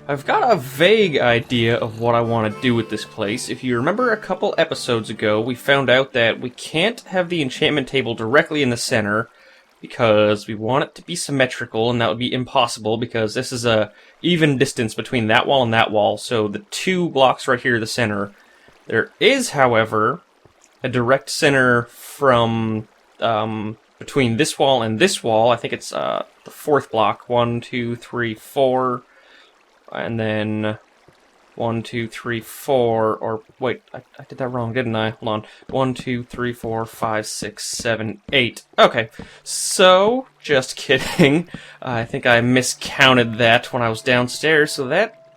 I've got a vague idea of what I want to do with this place. If you remember a couple episodes ago, we found out that we can't have the enchantment table directly in the center because we want it to be symmetrical, and that would be impossible because this is a even distance between that wall and that wall, so the 2 blocks right here are the center. There is, however, a direct center from between this wall and this wall. I think it's the 4th block. 1, 2, 3, 4... And then 1, 2, 3, 4, or wait, I did that wrong, didn't I? Hold on. 1, 2, 3, 4, 5, 6, 7, 8. Okay, so, just kidding. I think I miscounted that when I was downstairs, so that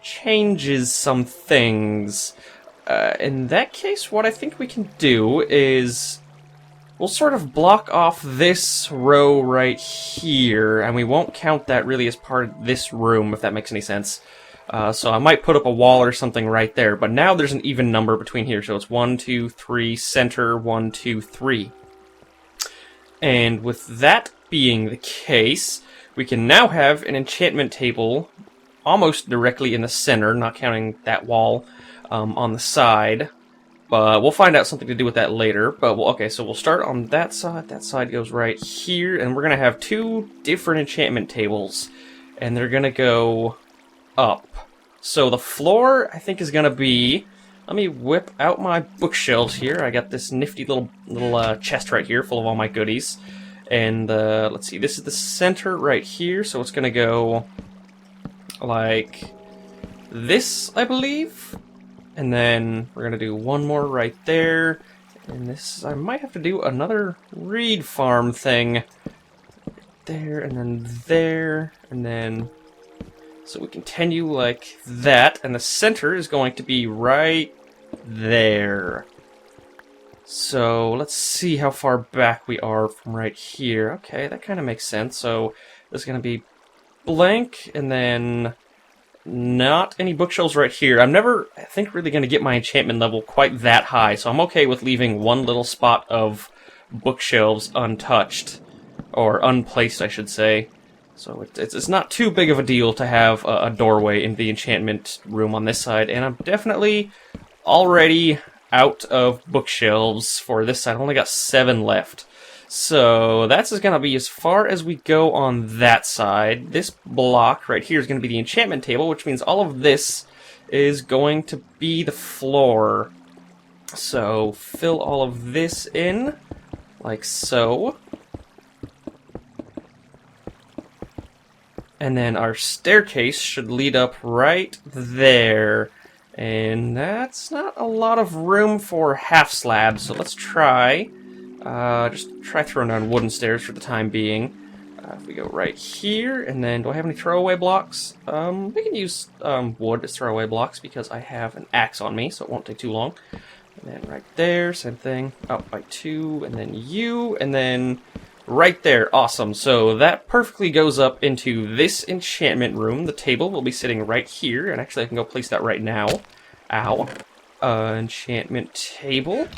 changes some things. In that case, what I think we can do is we'll sort of block off this row right here, and we won't count that really as part of this room, if that makes any sense. So I might put up a wall or something right there, but now there's an even number between here, so it's 1, 2, 3, center, 1, 2, 3. And with that being the case, we can now have an enchantment table almost directly in the center, not counting that wall on the side. But we'll find out something to do with that later. But okay, so we'll start on that side. That side goes right here, and we're gonna have 2 different enchantment tables, and they're gonna go up. So the floor, I think, is gonna be. Let me whip out my bookshelves here. I got this nifty little chest right here, full of all my goodies. And let's see, this is the center right here, so it's gonna go like this, I believe. And then we're gonna do one more right there. And this, I might have to do another reed farm thing. There, and then there, and then... So we continue like that, and the center is going to be right there. So let's see how far back we are from right here. Okay, that kind of makes sense. So there's gonna be blank, and then... not any bookshelves right here. I'm never, I think, really going to get my enchantment level quite that high, so I'm okay with leaving one little spot of bookshelves untouched. Or unplaced, I should say. So it's not too big of a deal to have a doorway in the enchantment room on this side, and I'm definitely already out of bookshelves for this side. I've only got 7 left. So that's going to be as far as we go on that side. This block right here is going to be the enchantment table, which means all of this is going to be the floor. So fill all of this in, like so. And then our staircase should lead up right there. And that's not a lot of room for half slabs, so let's try... just try throwing down wooden stairs for the time being. If we go right here, and then do I have any throwaway blocks? We can use wood as throwaway blocks because I have an axe on me, so it won't take too long. And then right there, same thing. Up by 2, and then you, and then right there. Awesome. So that perfectly goes up into this enchantment room. The table will be sitting right here, and actually I can go place that right now. Ow. Enchantment table.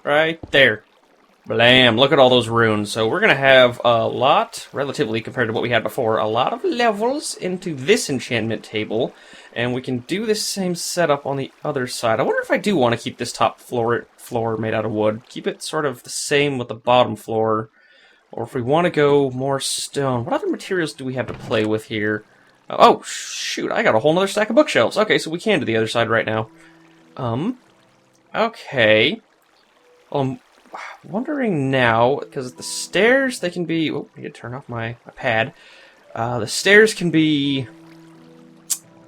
Right there. Blam, look at all those runes. So we're going to have a lot, relatively compared to what we had before, a lot of levels into this enchantment table. And we can do this same setup on the other side. I wonder if I do want to keep this top floor made out of wood. Keep it sort of the same with the bottom floor. Or if we want to go more stone. What other materials do we have to play with here? Oh, shoot, I got a whole nother stack of bookshelves. Okay, so we can do the other side right now. Okay. I'm wondering now, because the stairs, they can be... Oh, I need to turn off my pad. The stairs can be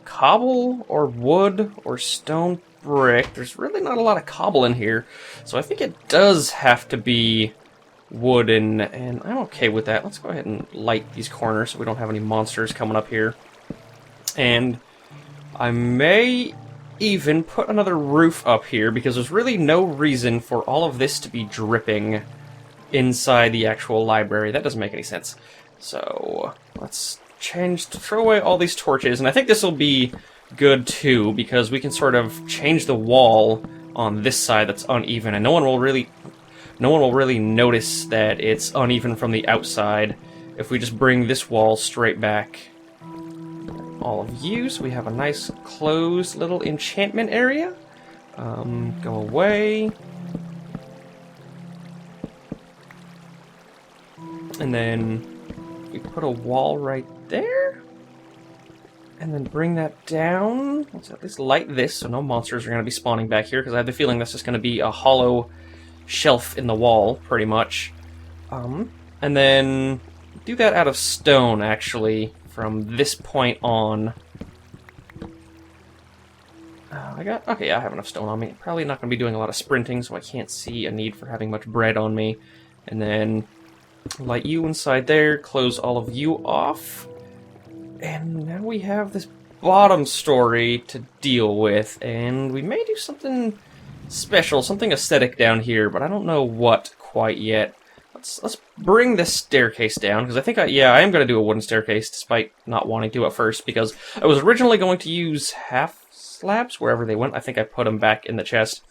cobble or wood or stone brick. There's really not a lot of cobble in here, so I think it does have to be wooden, and I'm okay with that. Let's go ahead and light these corners so we don't have any monsters coming up here. And I may even put another roof up here, because there's really no reason for all of this to be dripping inside the actual library. That doesn't make any sense. So let's throw away all these torches, and I think this will be good too, because we can sort of change the wall on this side that's uneven, and no one will really notice that it's uneven from the outside if we just bring this wall straight back. All of you, so we have a nice closed little enchantment area. Go away. And then we put a wall right there. And then bring that down. Let's at least light this so no monsters are going to be spawning back here, because I have the feeling that's just going to be a hollow shelf in the wall, pretty much. And then do that out of stone, actually, from this point on. Okay, I have enough stone on me. Probably not going to be doing a lot of sprinting, so I can't see a need for having much bread on me. And then light you inside there, close all of you off. And now we have this bottom story to deal with, and we may do something special, something aesthetic down here, but I don't know what quite yet. Let's bring this staircase down, because I think I am going to do a wooden staircase, despite not wanting to at first, because I was originally going to use half slabs wherever they went. I think I put them back in the chest.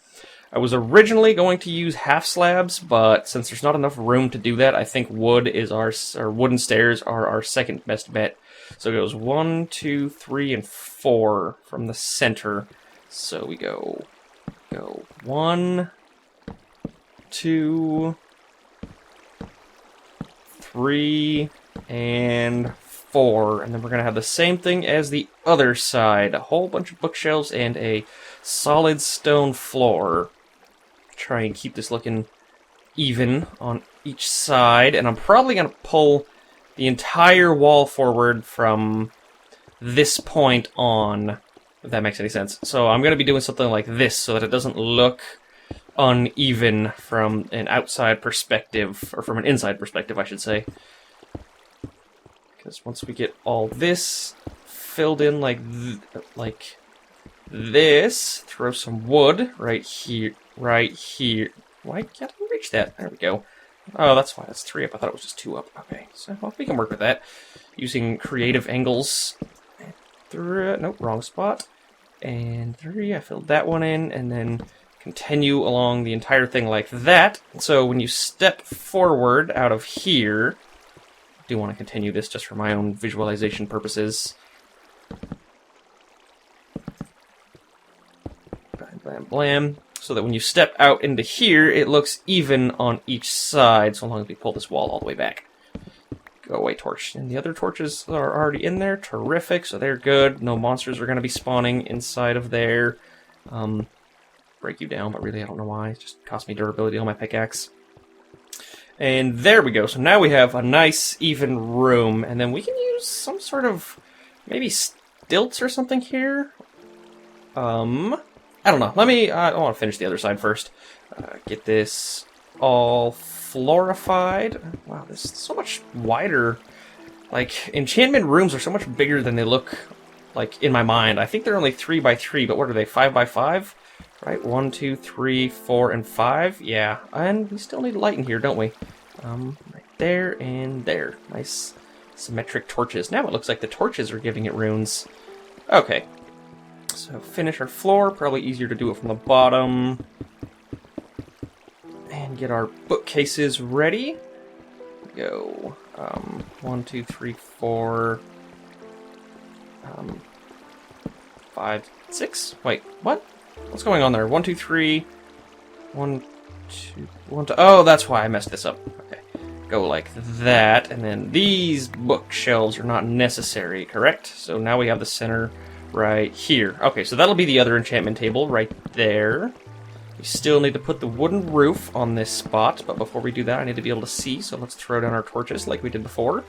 I was originally going to use half slabs, but since there's not enough room to do that, I think wooden stairs are our second best bet. So it goes 1, 2, 3, and 4 from the center. So we go 1, 2, 3, and 4. And then we're going to have the same thing as the other side. A whole bunch of bookshelves and a solid stone floor. Try and keep this looking even on each side. And I'm probably going to pull the entire wall forward from this point on, if that makes any sense. So I'm going to be doing something like this so that it doesn't look uneven from an outside perspective, or from an inside perspective, I should say. Because once we get all this filled in like this, throw some wood right here. Why can't I reach that? There we go. Oh, that's why that's 3 up. I thought it was just 2 up. Okay, so well, we can work with that. Using creative angles. Nope, wrong spot. And 3, I filled that one in, and then continue along the entire thing like that. So when you step forward out of here, I do want to continue this just for my own visualization purposes. Blam, blam, blam. So that when you step out into here, it looks even on each side, so long as we pull this wall all the way back. Go away, torch. And the other torches are already in there. Terrific, so they're good. No monsters are going to be spawning inside of there. Break you down, but really I don't know why. It just cost me durability on my pickaxe. And there we go. So now we have a nice, even room. And then we can use some sort of, maybe stilts or something here? I don't know. I want to finish the other side first. Get this all florified. Wow, this is so much wider. Like, enchantment rooms are so much bigger than they look like in my mind. I think they're only 3 by 3, but what are they, 5 by 5? Right, 1, 2, 3, 4, and 5. Yeah, and we still need light in here, don't we? Right there and there. Nice symmetric torches. Now it looks like the torches are giving it runes. Okay. So finish our floor, probably easier to do it from the bottom. And get our bookcases ready. Go 1, 2, 3, 4, 5, 6. Wait, what? What's going on there? 1, 2, 3, 1, 2, 1, 2. Oh, that's why I messed this up. Okay, go like that, and then these bookshelves are not necessary, correct? So now we have the center right here. Okay, so that'll be the other enchantment table right there. We still need to put the wooden roof on this spot, but before we do that, I need to be able to see, so let's throw down our torches like we did before.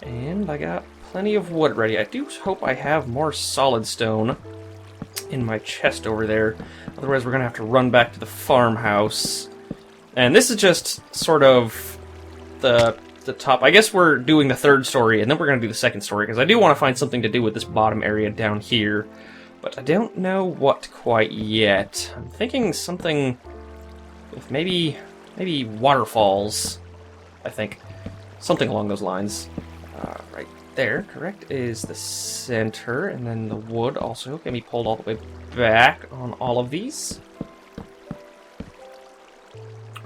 And I got plenty of wood ready. I do hope I have more solid stone in my chest over there. Otherwise, we're going to have to run back to the farmhouse. And this is just sort of the top. I guess we're doing the third story, and then we're going to do the second story, because I do want to find something to do with this bottom area down here. But I don't know what quite yet. I'm thinking something with maybe waterfalls, I think. Something along those lines. Right there, correct, is the center, and then the wood also can be pulled all the way back on all of these.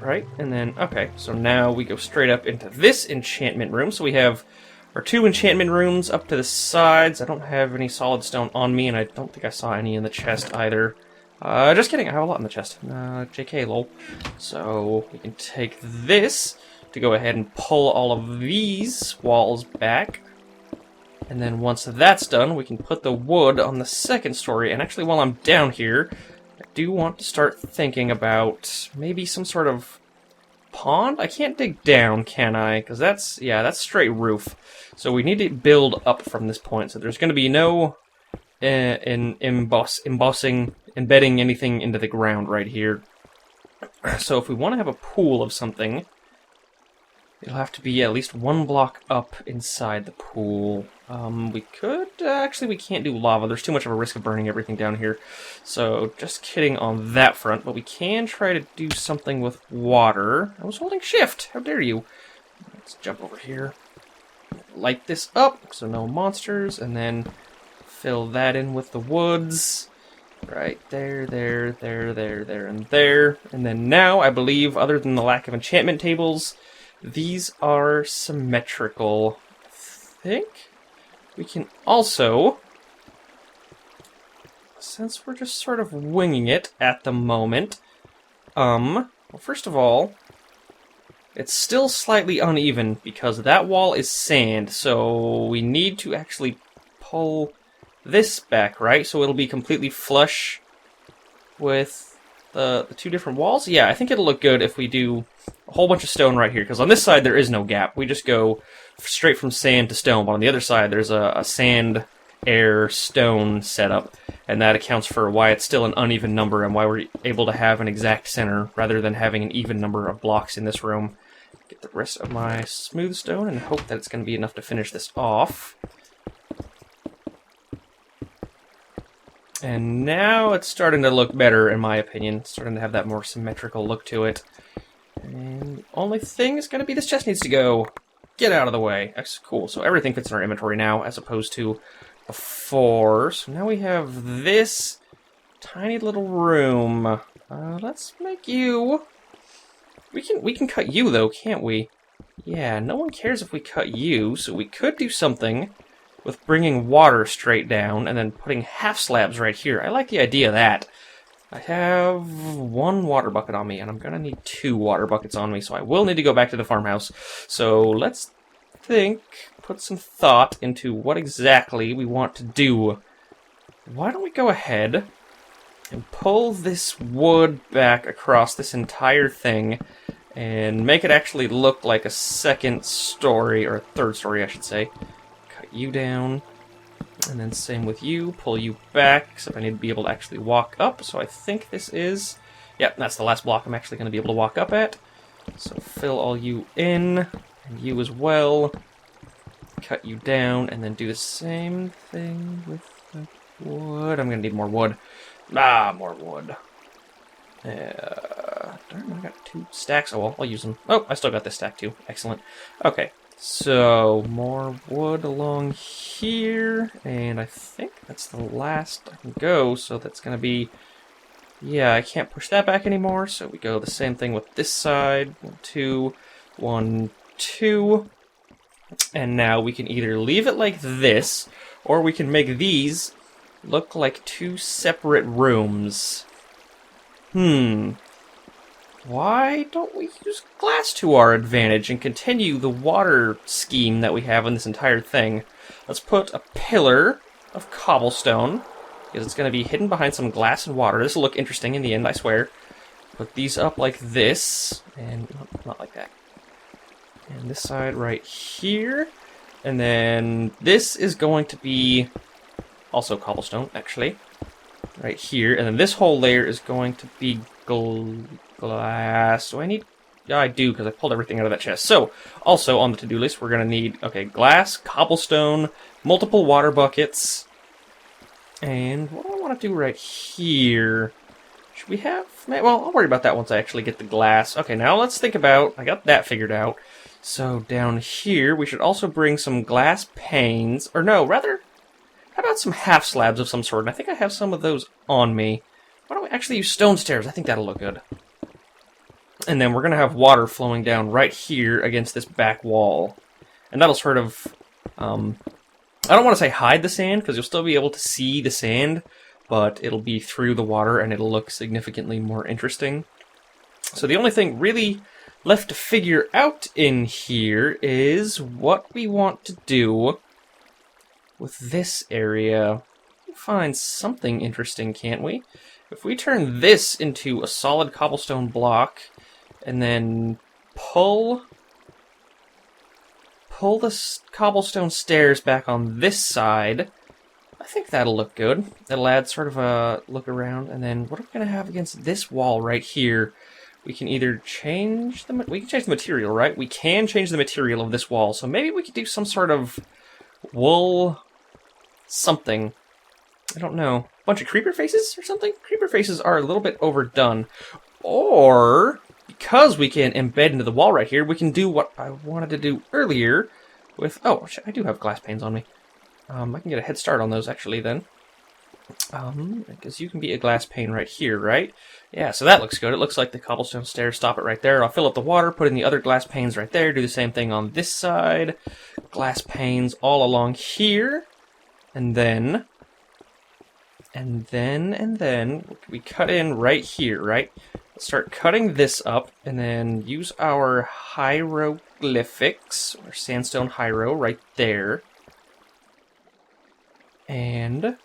right? And then, okay, so now we go straight up into this enchantment room. So we have our 2 enchantment rooms up to the sides. I don't have any solid stone on me, and I don't think I saw any in the chest either. Just kidding, I have a lot in the chest. JK, lol. So we can take this to go ahead and pull all of these walls back. And then once that's done, we can put the wood on the second story. And actually, while I'm down here, I do want to start thinking about maybe some sort of pond? I can't dig down, can I? Because that's straight roof. So we need to build up from this point. So there's going to be no embedding anything into the ground right here. So if we want to have a pool of something, it'll have to be at least 1 block up inside the pool. We could... actually, we can't do lava. There's too much of a risk of burning everything down here. So, just kidding on that front. But we can try to do something with water. I was holding shift. How dare you? Let's jump over here. Light this up, so no monsters. And then fill that in with the woods. Right there, there, there, there, there, and there. And then now, I believe, other than the lack of enchantment tables, these are symmetrical. I think we can also, since we're just sort of winging it at the moment, well, first of all, it's still slightly uneven because that wall is sand, so we need to actually pull this back, right? So it'll be completely flush with the 2 different walls. Yeah, I think it'll look good if we do a whole bunch of stone right here, because on this side there is no gap. We just go straight from sand to stone, but on the other side there's a sand, air, stone setup, and that accounts for why it's still an uneven number and why we're able to have an exact center rather than having an even number of blocks in this room. Get the rest of my smooth stone and hope that it's going to be enough to finish this off. And now it's starting to look better, in my opinion. It's starting to have that more symmetrical look to it. And the only thing is going to be this chest needs to go. Get out of the way. That's cool. So everything fits in our inventory now, as opposed to before. So now we have this tiny little room. Let's make you... We can cut you, though, can't we? Yeah, no one cares if we cut you, so we could do something with bringing water straight down and then putting half slabs right here. I like the idea of that. I have 1 water bucket on me, and I'm going to need 2 water buckets on me, so I will need to go back to the farmhouse. So let's put some thought into what exactly we want to do. Why don't we go ahead and pull this wood back across this entire thing and make it actually look like a second story, or a third story, I should say. Cut you down. And then same with you, pull you back, except I need to be able to actually walk up, so I think this is... Yep, that's the last block I'm actually going to be able to walk up at. So fill all you in, and you as well. Cut you down, and then do the same thing with the wood. I'm going to need more wood. More wood. Darn, I got 2 stacks. Oh, well, I'll use them. Oh, I still got this stack too. Excellent. Okay. So, more wood along here, and I think that's the last I can go, so that's going to be... Yeah, I can't push that back anymore, so we go the same thing with this side. 1, 2, 1, 2. And now we can either leave it like this, or we can make these look like 2 separate rooms. Why don't we use glass to our advantage and continue the water scheme that we have in this entire thing? Let's put a pillar of cobblestone, because it's going to be hidden behind some glass and water. This will look interesting in the end, I swear. Put these up like this, and not like that. And this side right here. And then this is going to be also cobblestone, actually. Right here. And then this whole layer is going to be glass. Do I need... Yeah, I do, because I pulled everything out of that chest. So, also on the to-do list, we're going to need, okay, glass, cobblestone, multiple water buckets. And what do I want to do right here? Should we have... Well, I'll worry about that once I actually get the glass. Okay, now let's think about... I got that figured out. So, down here, we should also bring some glass panes. Or no, rather... How about some half slabs of some sort? And I think I have some of those on me. Why don't we actually use stone stairs? I think that'll look good. And then we're going to have water flowing down right here against this back wall. And that'll sort of, I don't want to say hide the sand, because you'll still be able to see the sand, but it'll be through the water and it'll look significantly more interesting. So the only thing really left to figure out in here is what we want to do with this area. Find something interesting, can't we? If we turn this into a solid cobblestone block and then pull the cobblestone stairs back on this side, I think that'll look good. It'll add sort of a look around. And then what are we going to have against this wall right here? We can either change the material, right? We can change the material of this wall. So maybe we could do some sort of wool something. I don't know. A bunch of creeper faces or something? Creeper faces are a little bit overdone. Or, because we can embed into the wall right here, we can do what I wanted to do earlier with... Oh, I do have glass panes on me. I can get a head start on those, actually, then. Because you can be a glass pane right here, right? Yeah, so that looks good. It looks like the cobblestone stairs stop it right there. I'll fill up the water, put in the other glass panes right there, do the same thing on this side. Glass panes all along here. And then we cut in right here, right? Let's start cutting this up, and then use our hieroglyphics, or sandstone hiero, right there. And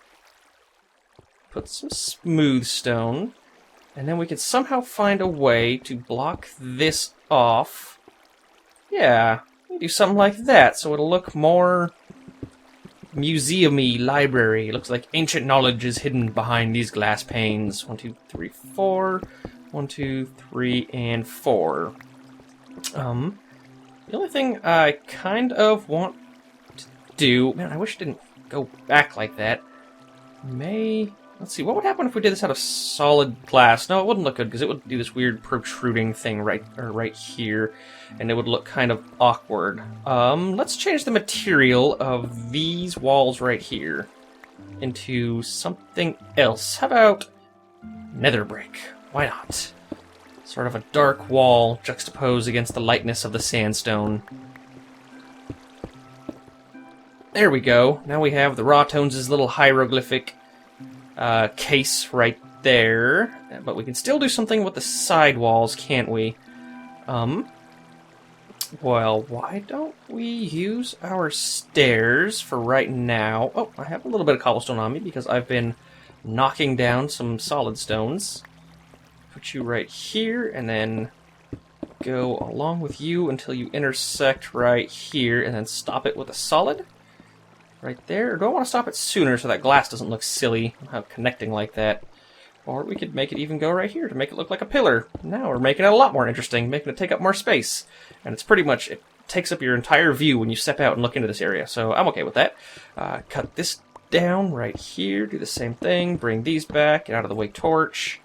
put some smooth stone, and then we can somehow find a way to block this off. Yeah, do something like that, so it'll look more museum-y, library. It looks like ancient knowledge is hidden behind these glass panes. 1, 2, 3, 4. 1, 2, 3, and 4. The only thing I kind of want to do... Man, I wish it didn't go back like that. Let's see, what would happen if we did this out of solid glass? No, it wouldn't look good, because it would do this weird protruding thing right here, and it would look kind of awkward. Let's change the material of these walls right here into something else. How about nether brick? Why not? Sort of a dark wall juxtaposed against the lightness of the sandstone. There we go. Now we have the Raw Tones' little hieroglyphic case right there. But we can still do something with the side walls, can't we? Well, why don't we use our stairs for right now? Oh, I have a little bit of cobblestone on me because I've been knocking down some solid stones. Put you right here, and then go along with you until you intersect right here, and then stop it with a solid. Right there. Or do I want to stop it sooner so that glass doesn't look silly, connecting like that? Or we could make it even go right here to make it look like a pillar. Now we're making it a lot more interesting, making it take up more space. And it's pretty much, it takes up your entire view when you step out and look into this area. So I'm okay with that. Cut this down right here, do the same thing, bring these back, get out of the way torch.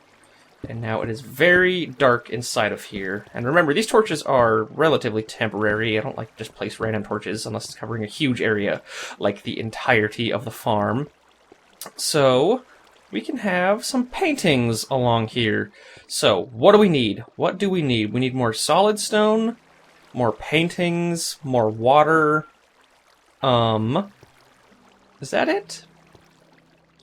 And now it is very dark inside of here. And remember, these torches are relatively temporary. I don't like to just place random torches unless it's covering a huge area, like the entirety of the farm. So we can have some paintings along here. So what do we need? What do we need? We need more solid stone, more paintings, more water. Is that it?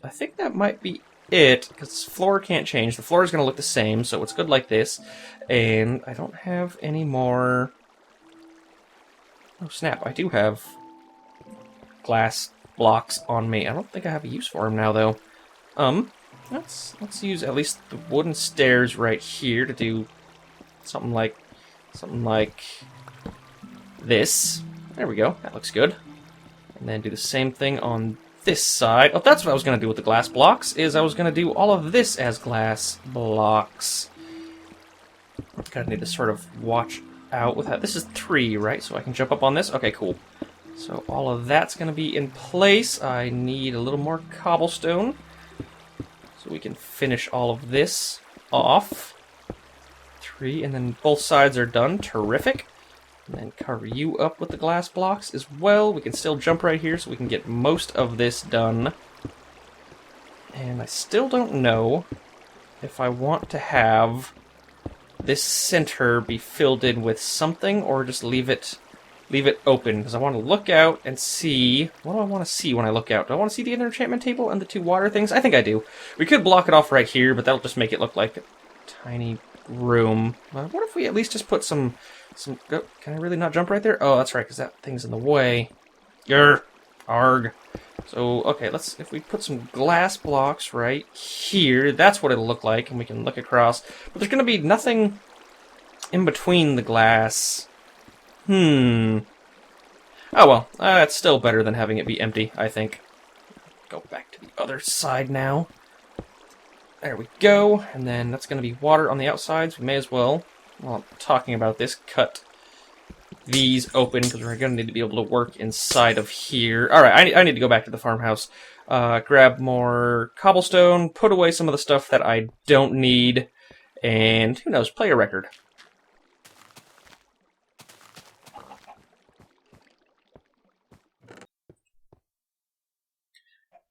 I think that might be it, because floor can't change. The floor is going to look the same, so it's good like this. And I don't have any more... Oh, snap. I do have glass blocks on me. I don't think I have a use for them now, though. Let's use at least the wooden stairs right here to do something like this. There we go. That looks good. And then do the same thing on this side. Oh, that's what I was going to do with the glass blocks, is I was going to do all of this as glass blocks. Gotta need to sort of watch out with that. This is 3, right? So I can jump up on this? Okay, cool. So all of that's going to be in place. I need a little more cobblestone so we can finish all of this off. 3, and then both sides are done. Terrific. And then cover you up with the glass blocks as well. We can still jump right here so we can get most of this done. And I still don't know if I want to have this center be filled in with something, or just leave it open, because I want to look out and see. What do I want to see when I look out? Do I want to see the other enchantment table and the 2 water things? I think I do. We could block it off right here, but that'll just make it look like a tiny room. What if we at least just put some... Oh, can I really not jump right there? Oh, that's right, because that thing's in the way. Grr! Arg. So, okay, if we put some glass blocks right here, that's what it'll look like, and we can look across. But there's going to be nothing in between the glass. Oh well, it's still better than having it be empty, I think. Go back to the other side now. There we go, and then that's going to be water on the outsides. We may as well, while I'm talking about this, cut these open, because we're going to need to be able to work inside of here. Alright, I need to go back to the farmhouse, grab more cobblestone, put away some of the stuff that I don't need, and, who knows, play a record.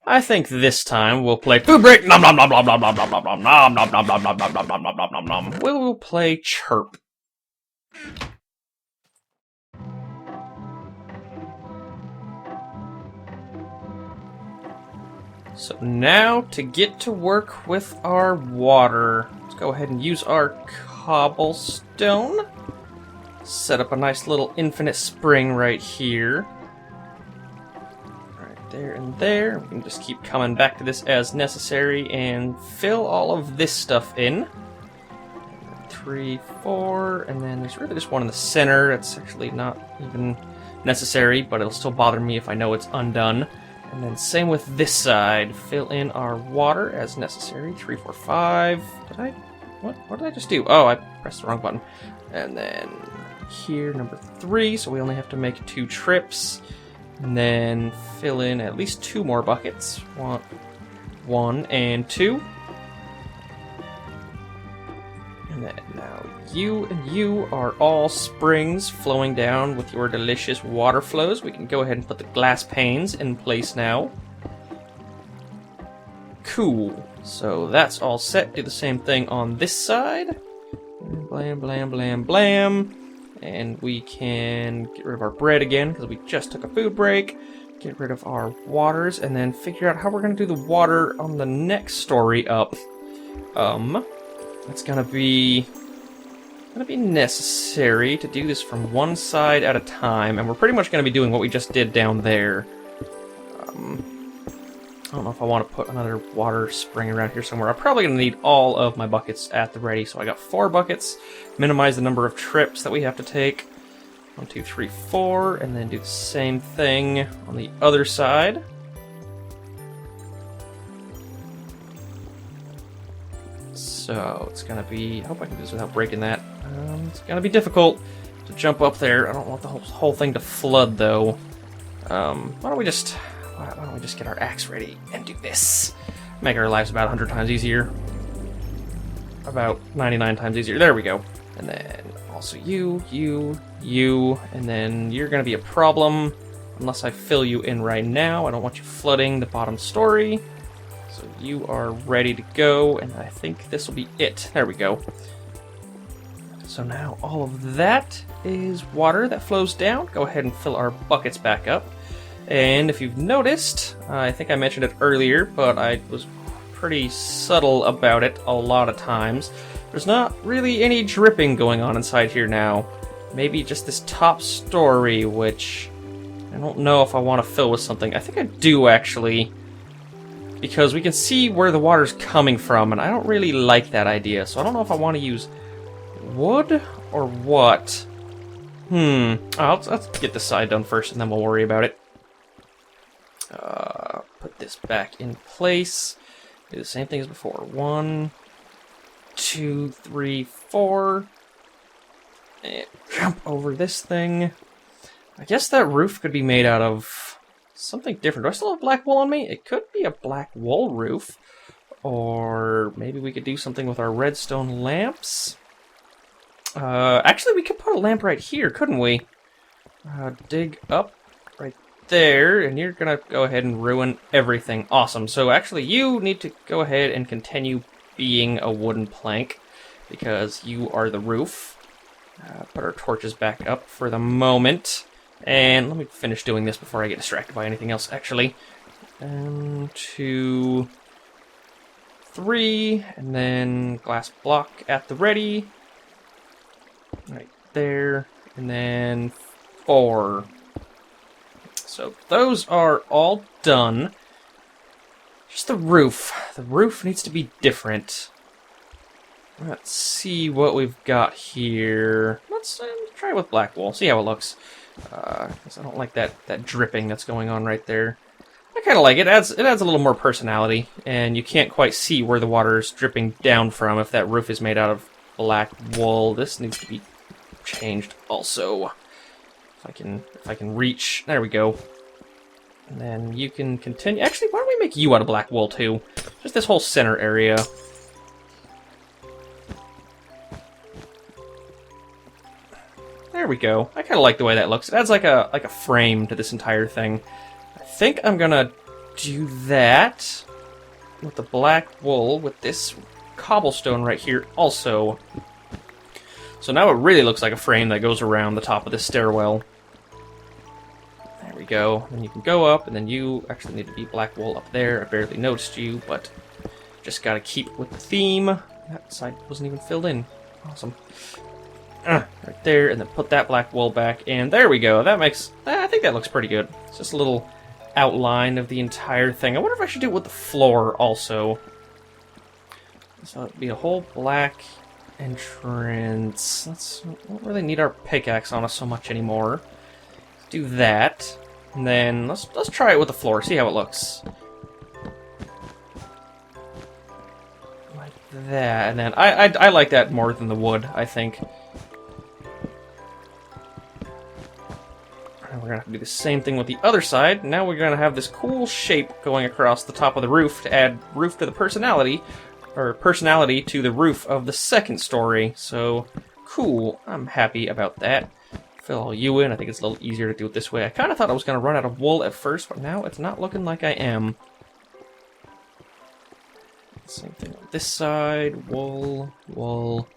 I think this time we'll play Food Break. Nom nom nom nom nom nom nom nom nom nom nom nom nom nom nom nom nom nom nom nom. We'll play Chirp. So now to get to work with our water, let's go ahead and use our cobblestone. Set up a nice little infinite spring right here. There and there. We can just keep coming back to this as necessary and fill all of this stuff in. 3, 4, and then there's really just one in the center. It's actually not even necessary, but it'll still bother me if I know it's undone. And then same with this side. Fill in our water as necessary. 3, 4, 5. What did I just do? Oh, I pressed the wrong button. And then here, number 3, so we only have to make 2 trips. And then fill in at least 2 more buckets. 1 and 2. And then now you and you are all springs flowing down with your delicious water flows. We can go ahead and put the glass panes in place now. Cool. So that's all set. Do the same thing on this side. Blam, blam, blam, blam. And we can get rid of our bread again, because we just took a food break. Get rid of our waters, and then figure out how we're going to do the water on the next story up. It's going to be necessary to do this from one side at a time, and we're pretty much going to be doing what we just did down there. I don't know if I want to put another water spring around here somewhere. I'm probably going to need all of my buckets at the ready, so I got 4 buckets. Minimize the number of trips that we have to take. 1, 2, 3, 4, and then do the same thing on the other side. So it's going to be... I hope I can do this without breaking that. It's going to be difficult to jump up there. I don't want the whole thing to flood, though. Why don't we just get our axe ready and do this? Make our lives about 100 times easier. About 99 times easier. There we go. And then also you, and then you're going to be a problem unless I fill you in right now. I don't want you flooding the bottom story. So you are ready to go, and I think this will be it. There we go. So now all of that is water that flows down. Go ahead and fill our buckets back up. And if you've noticed, I think I mentioned it earlier, but I was pretty subtle about it a lot of times. There's not really any dripping going on inside here now. Maybe just this top story, which I don't know if I want to fill with something. I think I do, actually, because we can see where the water's coming from, and I don't really like that idea. So I don't know if I want to use wood or what. Let's get this side done first, and then we'll worry about it. Put this back in place. Do the same thing as before. 1, 2, 3, 4. And jump over this thing. I guess that roof could be made out of something different. Do I still have black wool on me? It could be a black wool roof. Or maybe we could do something with our redstone lamps. Actually, we could put a lamp right here, couldn't we? Dig up right there, and you're gonna go ahead and ruin everything. Awesome. So actually, you need to go ahead and continue being a wooden plank. because you are the roof. Put our torches back up for the moment. And let me finish doing this before I get distracted by anything else, actually. 2, 3, and then glass block at the ready. Right there, and then 4. So those are all done. Just the roof. The roof needs to be different. Let's see what we've got here. Let's try it with black wool. See how it looks. Because I don't like that dripping that's going on right there. I kind of like it. It adds a little more personality, and you can't quite see where the water is dripping down from if that roof is made out of black wool. This needs to be changed also. If I can reach, there we go. And then you can continue. Actually, why don't we make you out of black wool too? Just this whole center area. There we go. I kind of like the way that looks. It adds like a frame to this entire thing. I think I'm gonna do that with the black wool with this cobblestone right here also. So now it really looks like a frame that goes around the top of this stairwell. There we go. And you can go up, and then you actually need to be black wool up there. I barely noticed you, but just gotta keep with the theme. That side wasn't even filled in. Awesome. Right there, and then put that black wool back, and there we go. That makes... I think that looks pretty good. It's just a little outline of the entire thing. I wonder if I should do it with the floor also. So it'd be a whole black entrance. We don't really need our pickaxe on us so much anymore. Let's do that, and then let's try it with the floor. See how it looks. Like that, and then I like that more than the wood, I think. We're going to have to do the same thing with the other side. Now we're going to have this cool shape going across the top of the roof to add roof to the personality, or personality to the roof of the second story. So, cool. I'm happy about that. Fill all you in. I think it's a little easier to do it this way. I kind of thought I was going to run out of wool at first, but now it's not looking like I am. Same thing on this side. Wool, wool,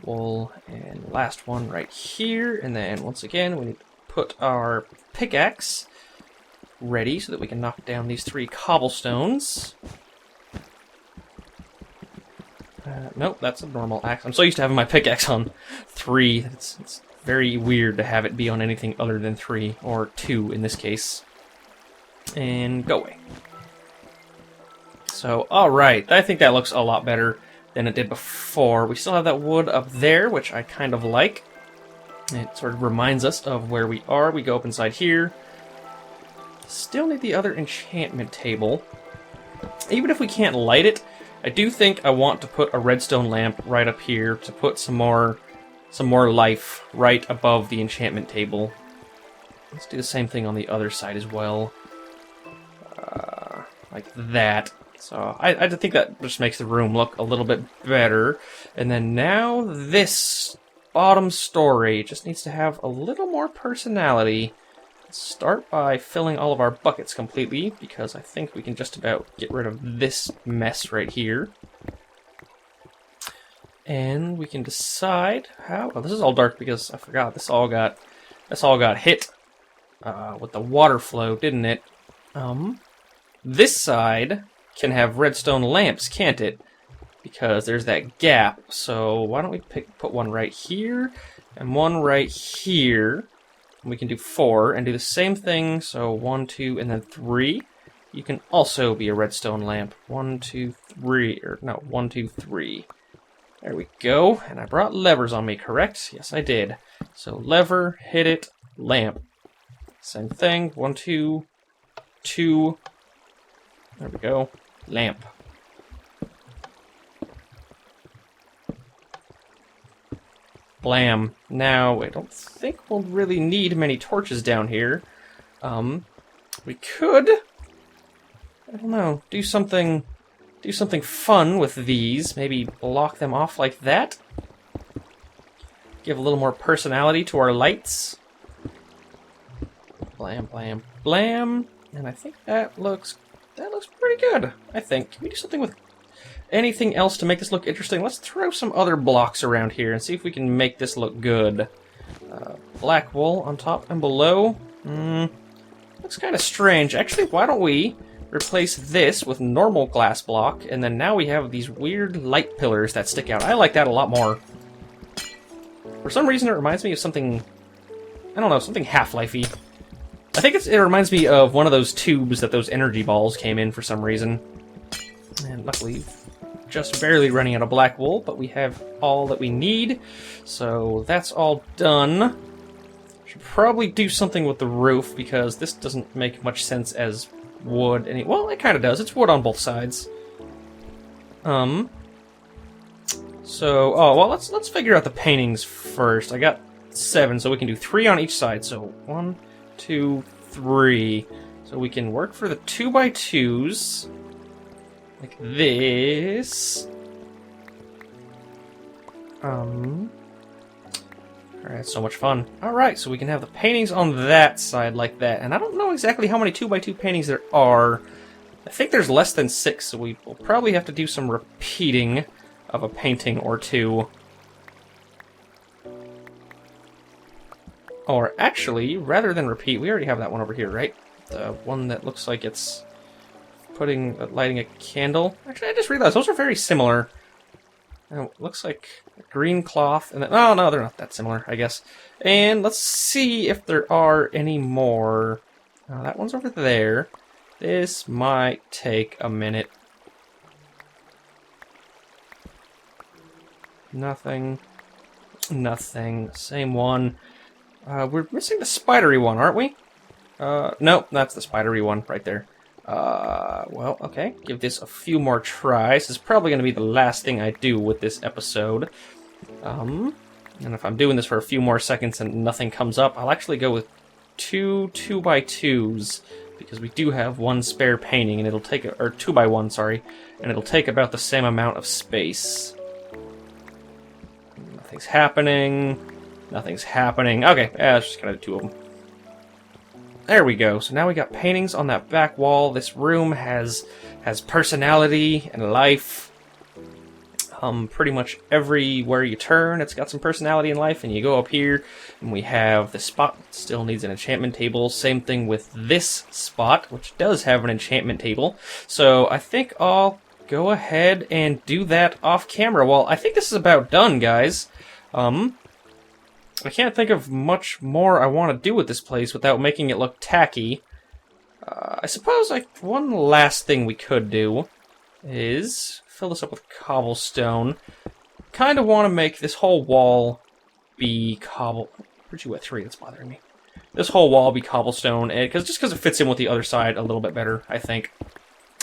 wool, and last one right here. And then, once again, we need to put our pickaxe ready so that we can knock down these 3 cobblestones. Nope, that's a normal axe. I'm so used to having my pickaxe on 3. It's very weird to have it be on anything other than 3, or 2 in this case. And go away. So, alright, I think that looks a lot better than it did before. We still have that wood up there, which I kind of like. It sort of reminds us of where we are. We go up inside here. Still need the other enchantment table. Even if we can't light it, I do think I want to put a redstone lamp right up here to put some more life right above the enchantment table. Let's do the same thing on the other side as well. Like that. So I think that just makes the room look a little bit better. And then now this bottom story just needs to have a little more personality. Let's start by filling all of our buckets completely, because I think we can just about get rid of this mess right here. And we can decide how... Oh, this is all dark because I forgot this all got hit with the water flow, didn't it? This side can have redstone lamps, can't it? Because there's that gap. So why don't we put one right here and one right here. And we can do 4 and do the same thing. So 1, 2, and then 3. You can also be a redstone lamp. 1, 2, 3. Or no, 1, 2, 3. There we go. And I brought levers on me, correct? Yes, I did. So lever, hit it, lamp. Same thing. 1, 2, 2. There we go. Lamp. Blam. Now, I don't think we'll really need many torches down here. We could, I don't know, do something fun with these. Maybe block them off like that. Give a little more personality to our lights. Blam, blam, blam. And I think that looks pretty good, I think. Can we do something with... anything else to make this look interesting. Let's throw some other blocks around here and see if we can make this look good. Black wool on top and below. Looks kind of strange. Actually, why don't we replace this with normal glass block, and then now we have these weird light pillars that stick out. I like that a lot more. For some reason, it reminds me of something, I don't know, something Half-Life-y. I think it reminds me of one of those tubes that those energy balls came in for some reason. And luckily, just barely running out of black wool, but we have all that we need. So that's all done. Should probably do something with the roof, because this doesn't make much sense as wood. Well, it kind of does. It's wood on both sides. So, let's figure out the paintings first. I got 7, so we can do 3 on each side. So 1, 2, 3. So we can work for the 2x2s like this. Alright, so much fun. Alright, so we can have the paintings on that side like that. And I don't know exactly how many 2x2 paintings there are. I think there's less than 6, so we will probably have to do some repeating of a painting or two. Or actually, rather than repeat, we already have that one over here, right? The one that looks like it's lighting a candle. Actually, I just realized those are very similar. Looks like a green cloth, and then, oh no, they're not that similar, I guess. And let's see if there are any more. That one's over there. This might take a minute. Nothing. Nothing. Same one. We're missing the spidery one, aren't we? Nope, that's the spidery one right there. Well, okay. Give this a few more tries. This is probably going to be the last thing I do with this episode. And if I'm doing this for a few more seconds and nothing comes up, I'll actually go with 2 2x2s, because we do have 1 spare painting, and it'll take, or 2x1, sorry, and it'll take about the same amount of space. Nothing's happening. Nothing's happening. Okay, let's just kind of do 2 of them. There we go. So now we got paintings on that back wall. This room has personality and life. Pretty much everywhere you turn, it's got some personality and life. And you go up here, and we have the spot that still needs an enchantment table. Same thing with this spot, which does have an enchantment table. So I think I'll go ahead and do that off camera. Well, I think this is about done, guys. I can't think of much more I want to do with this place without making it look tacky. I suppose one last thing we could do is fill this up with cobblestone. Kind of want to make this whole wall be Where'd you at 3? That's bothering me. This whole wall be cobblestone, just because it fits in with the other side a little bit better, I think.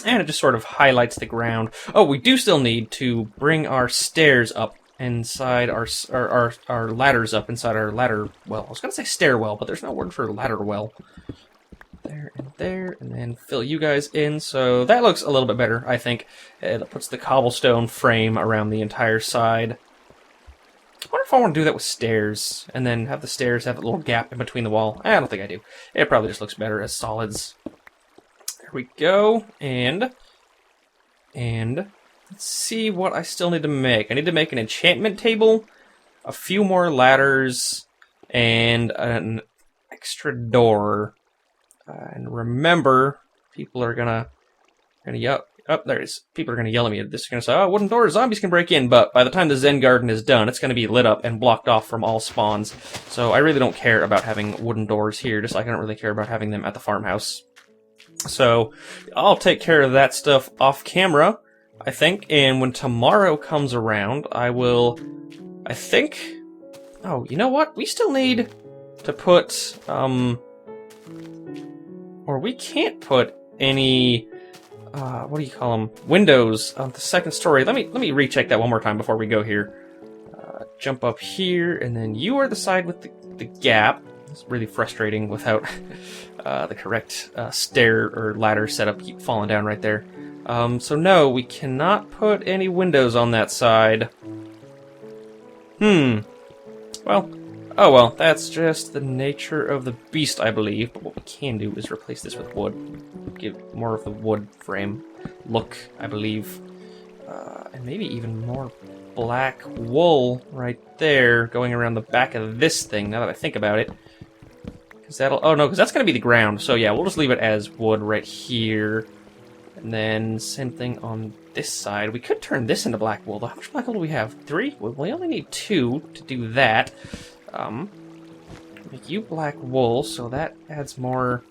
And it just sort of highlights the ground. Oh, we do still need to bring our stairs up inside our ladders up inside our ladder well. I was gonna say stairwell, but there's no word for ladder well. There, and then fill you guys in. So that looks a little bit better, I think. It puts the cobblestone frame around the entire side. I wonder if I want to do that with stairs, and then have the stairs have a little gap in between the wall. I don't think I do. It probably just looks better as solids. There we go, and let's see what I still need to make. I need to make an enchantment table, a few more ladders, and an extra door. And remember, people are gonna yell. Oh, there it is. People are gonna yell at me at this. They're gonna say, "Oh, wooden doors, zombies can break in." But by the time the Zen Garden is done, it's gonna be lit up and blocked off from all spawns. So I really don't care about having wooden doors here, just like I don't really care about having them at the farmhouse. So I'll take care of that stuff off camera, I think. And when tomorrow comes around, I think. Oh, you know what? We still need to put or we can't put any, what do you call them? Windows on the second story. Let me recheck that one more time before we go here. Jump up here, and then you are the side with the gap. It's really frustrating without the correct stair or ladder setup. Keep falling down right there. So no, we cannot put any windows on that side. Well. Oh well, that's just the nature of the beast, I believe. But what we can do is replace this with wood. Give more of the wood frame look, I believe. And maybe even more black wool right there going around the back of this thing, now that I think about it. Because that'll... Oh, no, because that's going to be the ground. So, yeah, we'll just leave it as wood right here. And then same thing on this side. We could turn this into black wool. How much black wool do we have? 3? Well, we only need 2 to do that. Make you black wool, so that adds more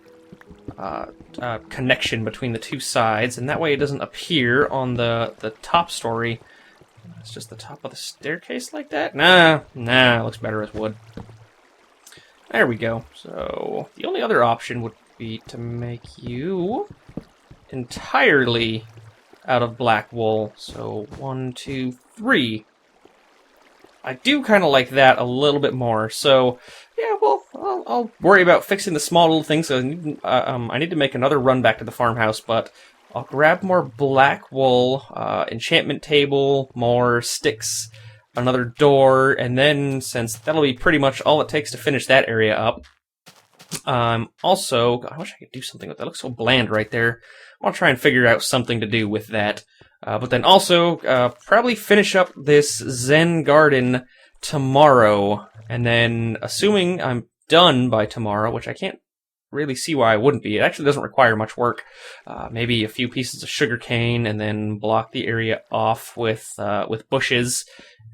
connection between the two sides, and that way it doesn't appear on the top story. It's just the top of the staircase like that? Nah, it looks better as wood. There we go. So, the only other option would be to make you entirely out of black wool. So, 1, 2, 3. I do kind of like that a little bit more. So, yeah, well, I'll worry about fixing the small little things. So I need to make another run back to the farmhouse, but I'll grab more black wool, enchantment table, more sticks, another door, and then, since that'll be pretty much all it takes to finish that area up, also, I wish I could do something with that. It looks so bland right there. I'll try and figure out something to do with that. But then also, probably finish up this Zen garden tomorrow. And then, assuming I'm done by tomorrow, which I can't really see why I wouldn't be. It actually doesn't require much work. Maybe a few pieces of sugarcane, and then block the area off with bushes,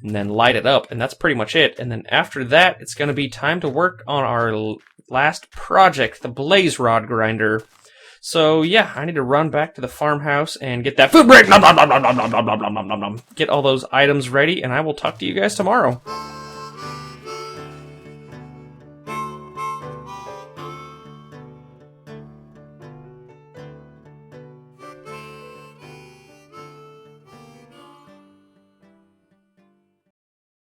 and then light it up. And that's pretty much it. And then after that, it's going to be time to work on our last project, the blaze rod grinder. So, yeah, I need to run back to the farmhouse and get that food break. Get all those items ready, and I will talk to you guys tomorrow.